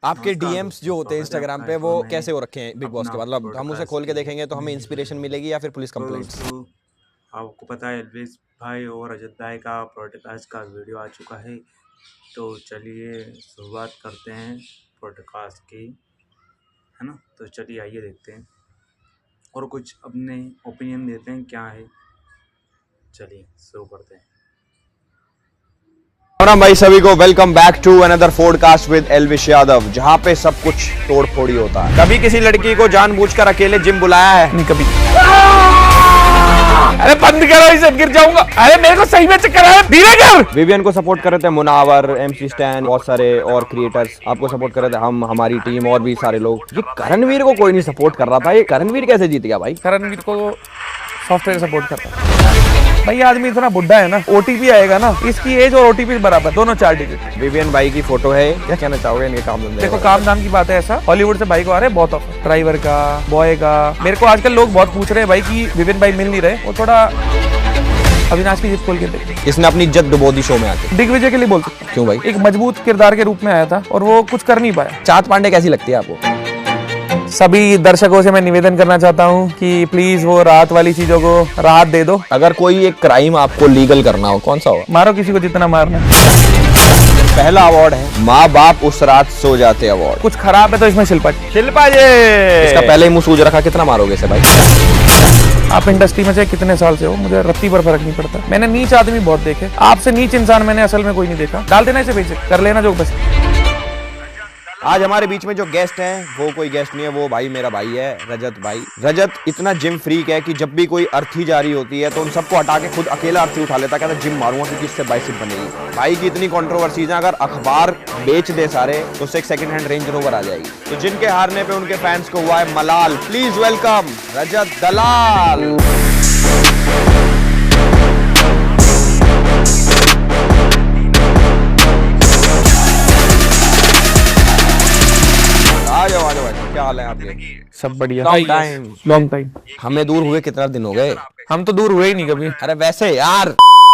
आपके नमस्कार डीएम्स जो दोस्तों, होते हैं स्वागत है इंस्टाग्राम आपका पे एक वो और नए कैसे हो रखे हैं बिग बॉस के, अपना मतलब हम उसे पॉडकास्ट खोल के के देखेंगे तो हमें अंदर। इंस्पिरेशन मिलेगी या फिर पुलिस तो कंप्लेंट्स। दोस्तों, आपको पता है एलविस भाई और रजत भाई का पॉडकास्ट का वीडियो आ चुका है। तो चलिए शुरुआत करते हैं पॉडकास्ट की, है ना। तो चलिए आइए देखते हैं और कुछ अपने ओपिनियन देते हैं क्या है। चलिए शुरू करते हैं। राम भाई, सभी को welcome back to another podcast with Elvish Yadav, जहाँ पे सब कुछ तोड़ फोड़ी होता है। कभी किसी लड़की को जानबूझकर अकेले जिम बुलाया है? नहीं कभी। अरे बंद करो इसे, गिर जाऊंगा। अरे मेरे को सही में चक्कर आया, धीरे कर। विवियन को सपोर्ट कर रहे थे मुनावर, एमसी स्टैन, बहुत सारे और क्रिएटर्स आपको सपोर्ट कर रहे थे, हम, हमारी टीम और भी सारे लोग। ये करणवीर को कोई नहीं सपोर्ट कर रहा था, ये करणवीर कैसे जीत गया भाई? करणवीर को सॉफ्टवेयर सपोर्ट करता है भाई। आदमी इतना बुढ़ा है ना, ओटीपी आएगा ना, इसकी एज और ओटीपी बराबर, दोनों 4 डिजिट। विवियन भाई की फोटो है, क्या कहना चाहोगे इनके काम धंधे? देखो काम धाम की बात है, ऐसा हॉलीवुड से भाई को आ रहे हैं बहुत ऑफर, ड्राइवर का, बॉय का। मेरे को आजकल लोग बहुत पूछ रहे हैं भाई कि विविन भाई मिल नहीं रहे। वो थोड़ा अविनाश की जिद खोल के देख, इसने अपनी इज्जत डुबो दी शो में आके। दिग्विजय के लिए बोल सकते हैं। क्यों भाई? एक मजबूत किरदार के रूप में आया था और वो कुछ कर नहीं पाया। चाँद पांडे कैसी लगती है आपको? सभी दर्शकों से मैं निवेदन करना चाहता हूँ कि प्लीज वो रात वाली चीजों को राहत दे दो। अगर कोई एक क्राइम आपको लीगल करना हो, कौन सा होगा? मारो किसी को जितना मारना। पहला अवार्ड है माँ बाप उस रात सो जाते अवार्ड। कुछ खराब है तो इसमें शिल्पा जी। शिल्पा जी, इसका पहले ही मुंह सूज रखा, कितना मारोगे इसे भाई? आप इंडस्ट्री में चाहे कितने साल से हो, मुझे रत्ती पर फर्क नहीं पड़ता। मैंने नीच आदमी बहुत देखे, आपसे नीच इंसान मैंने असल में कोई नहीं देखा। डाल देना इसे, बेसिक कर लेना जो बस। आज हमारे बीच में जो गेस्ट हैं वो कोई गेस्ट नहीं है, वो भाई मेरा भाई है, रजत भाई। रजत इतना जिम फ्रीक है कि जब भी कोई अर्थी जारी होती है तो उन सबको हटा के खुद अकेला अर्थी उठा लेता, कहता जिम मारूंगा क्योंकि इससे बाइसेप बनेगी। भाई की इतनी कंट्रोवर्सीज है, अगर अखबार बेच दे सारे तो उससे एक सेकंड हैंड रेंज रोवर आ जाएगी। तो जिनके हारने पे उनके फैंस को हुआ है मलाल, प्लीज वेलकम रजत दलाल। आ जाओ भाई, क्या हाल है आपके? सब बढ़िया। Long time. हमें दूर हुए कितना दिन हो गए? हम तो दूर हुए ही नहीं कभी। अरे वैसे यार,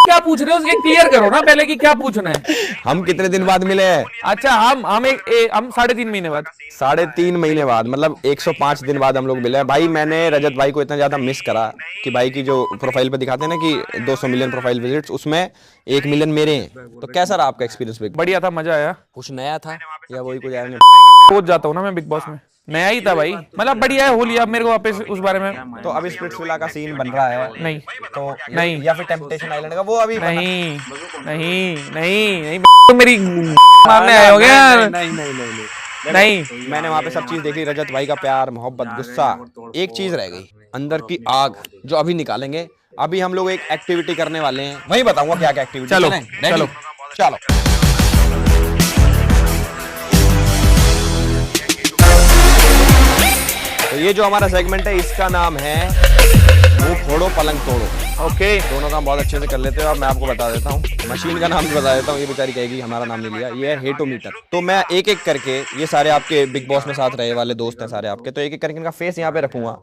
क्या पूछ रहे हो उसके क्लियर करो ना पहले कि क्या पूछना है। हम कितने दिन बाद मिले हैं? अच्छा हम 3.5 महीने बाद। 3.5 महीने बाद, मतलब 105 दिन बाद हम लोग मिले हैं भाई। मैंने रजत भाई को इतना ज्यादा मिस करा कि भाई की जो प्रोफाइल पे दिखाते हैं ना कि 200 मिलियन प्रोफाइल विजिट्स, उसमें 1 मिलियन मेरे हैं। तो कैसा रहा आपका एक्सपीरियंस? बढ़िया था, मजा आया। कुछ नया था या वही कुछ आया? सोच जाता हूँ ना मैं बिग बॉस में, नया ही था भाई। मतलब बढ़िया है, हो लिया। अब मेरे को वापस उस बारे में तो अभी स्प्लिट्सविला का सीन बन रहा है? नहीं तो नहीं। या फिर टेम्पटेशन आइलैंड का वो अभी नहीं नहीं नहीं नहीं तो मेरी मारने आए हो गया। नहीं मैंने वहाँ पे सब चीज देखी, रजत भाई का प्यार, मोहब्बत, गुस्सा। एक चीज रह गई, अंदर की आग, जो अभी निकालेंगे। अभी हम लोग एक एक्टिविटी करने वाले हैं, वही बताऊंगा क्या क्या एक्टिविटी। चलो चलो चलो। तो ये जो हमारा सेगमेंट है इसका नाम है वो फोड़ो पलंग तोड़ो। ओके। दोनों काम बहुत अच्छे से कर लेते हो। अब मैं आपको बता देता हूँ, मशीन का नाम भी बता देता हूँ, ये बेचारी कहेगी हमारा नाम नहीं लिया। ये है हेटोमीटर। तो मैं एक एक करके, ये सारे आपके बिग बॉस में साथ रहे वाले दोस्त हैं सारे आपके, तो एक एक करके इनका फेस यहाँ पे रखूंगा।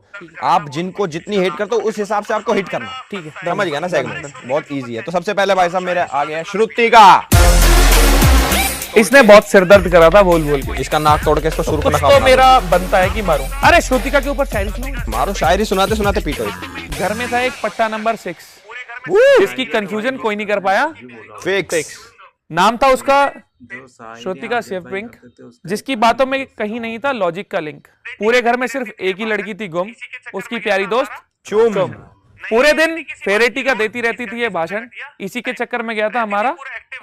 आप जिनको जितनी हेट करते हो उस हिसाब से आपको हिट करना। ठीक है, समझ गया ना? सेगमेंट बहुत ईजी है। तो सबसे पहले भाई साहब मेरे आ गया श्रुति का। इसने बहुत सिरदर्द करा था बोल बोल के। इसका नाक तोड़ के इसको सुर को कुछ तो मेरा बनता है कि मारूं। अरे श्रुतिका के ऊपर शायरी सुनो। मारो, शायरी सुनाते सुनाते पीटो इसे। घर में था एक पट्टा नंबर 6, जिसकी कंफ्यूजन कोई नहीं कर पाया। फिक्स। नाम था उसका श्रुतिका शिवपिंक, जिसकी बातों में कहीं नहीं था लॉजिक का लिंक। पूरे घर में सिर्फ एक ही लड़की थी गुम, उसकी प्यारी दोस्त चुम। पूरे दिन फेरेटी का देती रहती थी ये भाषण, इसी के चक्कर में गया था हमारा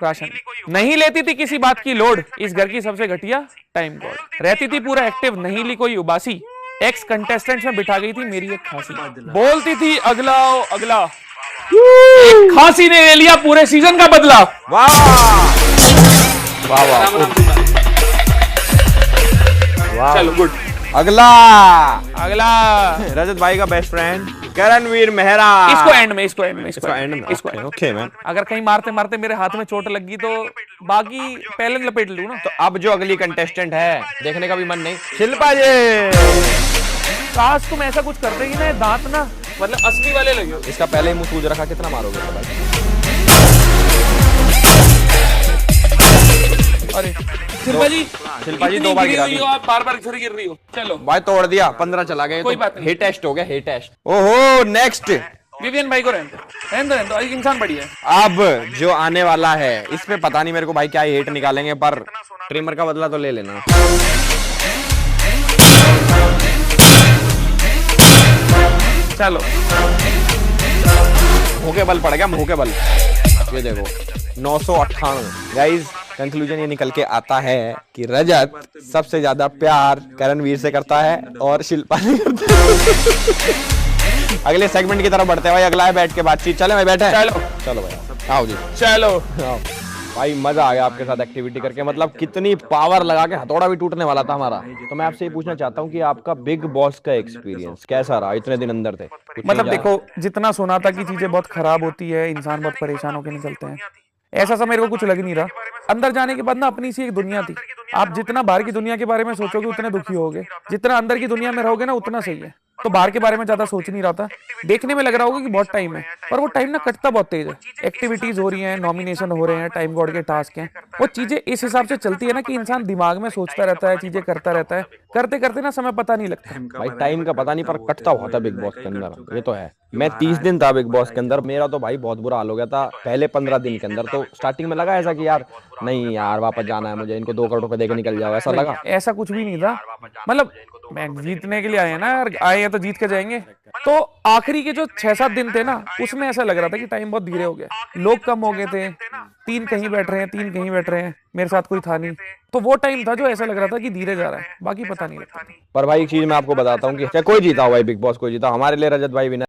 राशन। नहीं लेती थी किसी बात की लोड, इस घर की सबसे घटिया टाइम कॉल। रहती थी पूरा एक्टिव, नहीं ली कोई उबासी। एक्स कंटेस्टेंट्स में बिठा गई थी मेरी एक खांसी। बोलती थी अगला ओ अगला, एक खांसी ने ले लिया पूरे सीजन का बदला। वाह वाह वाह। चलो गुड। अगला अगला रजत भाई का बेस्ट फ्रेंड करणवीर मेहरा। इसको एंड में, इसको एंड में, इसको एंड में। इसको ओके मैम। अगर कहीं मारते मारते मेरे हाथ में चोट लग गई तो बाकी पहले लपेट लूं ना। तो अब जो अगली कंटेस्टेंट है, देखने का भी मन नहीं, शिल्पा जी। काश तुम ऐसा कुछ करते कि ना दांत ना मतलब असली वाले लगे हो। इसका पहले ही मुंह सूज रखा, कितना मारोगे इसका भाई? अरे शिल्पा जी, शिल्पा जी इतनी 2 बार गिरी गिरा हुई दी हो आप, बार-बार फिर गिर रही हो। चलो भाई, तोड़ दिया, 15 चला गया। कोई बात नहीं। हे टेस्ट हो गया, हे टेस्ट। ओहो, नेक्स्ट। विवियन भाई को रहने दो, एक इंसान बढ़िया है। अब जो आने वाला है इस पे पता नहीं मेरे को भाई क्या हेट निकालेंगे, पर ट्रिमर का बदला तो ले लेना। चलो मुंह के बल पड़ गया, मुंह के बल। ये देखो 998। गाइस कंक्लूजन ये निकल के आता है कि रजत सबसे ज्यादा प्यार करणवीर से करता है और शिल्पा नहीं करता है। अगले सेगमेंट की तरफ बढ़ते हैं भाई, अगला है बैठ के बातचीत। चले भाई, बैठे। चलो भाई, आओ जी, चलो आओ भाई। मजा आ गया आपके साथ एक्टिविटी करके, मतलब कितनी पावर लगा के हथौड़ा भी टूटने वाला था हमारा। तो मैं आपसे ये पूछना चाहता हूँ कि आपका बिग बॉस का एक्सपीरियंस कैसा रहा? इतने दिन अंदर थे, कुछ मतलब चीज़ देखो, जितना सुना था कि चीजें बहुत खराब होती है, इंसान बहुत परेशान होकर निकलते हैं, ऐसा सा मेरे को कुछ लग नहीं रहा। अंदर जाने के बाद ना अपनी सी एक दुनिया थी। आप जितना बाहर की दुनिया के बारे में सोचोगे उतने दुखी होगे, जितना अंदर की दुनिया में रहोगे ना उतना सही है। तो बाहर के बारे में ज्यादा सोच नहीं रहा था। देखने में लग रहा होगा कि बहुत टाइम है, पर वो टाइम ना कटता बहुत तेज है। एक्टिविटीज हो रही हैं, नॉमिनेशन हो रहे हैं, टाइम गॉड के टास्क हैं, वो चीजें इस हिसाब से चलती है ना कि इंसान दिमाग में सोचता रहता है, चीजें करता रहता है, करते करते ना समय पता नहीं लगता। भाई टाइम का पता नहीं, पर कटता हुआ था बिग बॉस के अंदर, ये तो है। मैं 30 दिन था बिग बॉस के अंदर, मेरा तो भाई बहुत बुरा हाल हो गया था पहले 15 दिन के अंदर। तो स्टार्टिंग में लगा ऐसा कि यार नहीं यार वापस जाना है मुझे, इनको 2 करोड़ रुपए देके निकल जाओ, ऐसा लगा। ऐसा कुछ भी नहीं था। मतलब मैं जीतने के लिए आए हैं ना यार, आए हैं तो जीत के जाएंगे। तो आखिरी के जो 6-7 दिन थे ना, उसमें ऐसा लग रहा था कि टाइम बहुत धीरे हो गया, लोग कम हो गए थे, 3 कहीं बैठ रहे हैं, 3 कहीं बैठ रहे हैं, मेरे साथ कोई था नहीं। तो वो टाइम था जो ऐसा लग रहा था कि धीरे जा रहा है, बाकी पता नहीं लगता। पर भाई एक चीज मैं आपको बताता हूँ कि चाहे कोई जीता हो भाई, बिग बॉस कोई जीता, हमारे लिए रजत भाई विनर